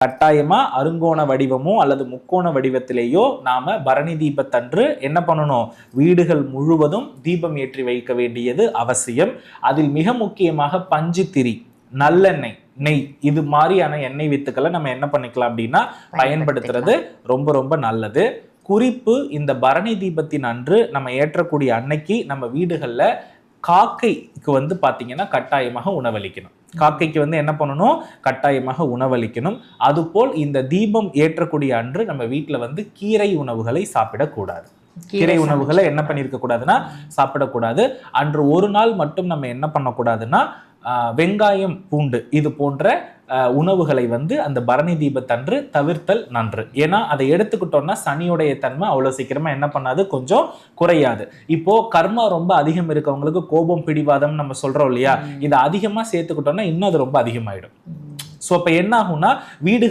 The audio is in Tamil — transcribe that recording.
கட்டாயமா அருங்கோண வடிவமோ அல்லது முக்கோண வடிவத்திலேயோ நாம பரணி தீபத்தன்று என்ன பண்ணணும், வீடுகள் முழுவதும் தீபம் ஏற்றி வைக்க வேண்டியது அவசியம். அதில் மிக முக்கியமாக பஞ்சுத்திரி, நல்லெண்ணெய், நெய், இது மாதிரியான எண்ணெய் வித்துக்களை நம்ம என்ன பண்ணிக்கலாம் அப்படின்னா பயன்படுத்துறது ரொம்ப ரொம்ப நல்லது. குறிப்பு, இந்த பரணி தீபத்தின் அன்று நம்ம ஏற்றக்கூடிய அன்னைக்கு நம்ம வீடுகள்ல காக்கைக்கு வந்து பாத்தீங்கன்னா கட்டாயமாக உணவளிக்கணும். காக்கைக்கு வந்து என்ன பண்ணணும், கட்டாயமாக உணவளிக்கணும். அதுபோல் இந்த தீபம் ஏற்றக்கூடிய அன்று நம்ம வீட்டுல வந்து கீரை உணவுகளை சாப்பிடக்கூடாது. கீரை உணவுகளை என்ன பண்ணிருக்க கூடாதுன்னா சாப்பிடக்கூடாது. அன்று ஒரு நாள் மட்டும் நம்ம என்ன பண்ணக்கூடாதுன்னா வெங்காயம், பூண்டு இது போன்ற உணவுகளை வந்து அந்த பரணி தீபத்தன்று தவிர்த்தல் நன்று. ஏன்னா அதை எடுத்துக்கிட்டோம்னா சனியுடைய தன்மை அவ்வளவு சீக்கிரமா என்ன பண்ணாது, கொஞ்சம் குறையாது. இப்போ கர்மா ரொம்ப அதிகம் இருக்கவங்களுக்கு கோபம், பிடிவாதம் நம்ம சொல்றோம் இல்லையா, இதை அதிகமா சேர்த்துக்கிட்டோம்னா இன்னும் அது ரொம்ப அதிகமாயிடும். சோ அப்ப என்ன ஆகும்னா வீடுகள்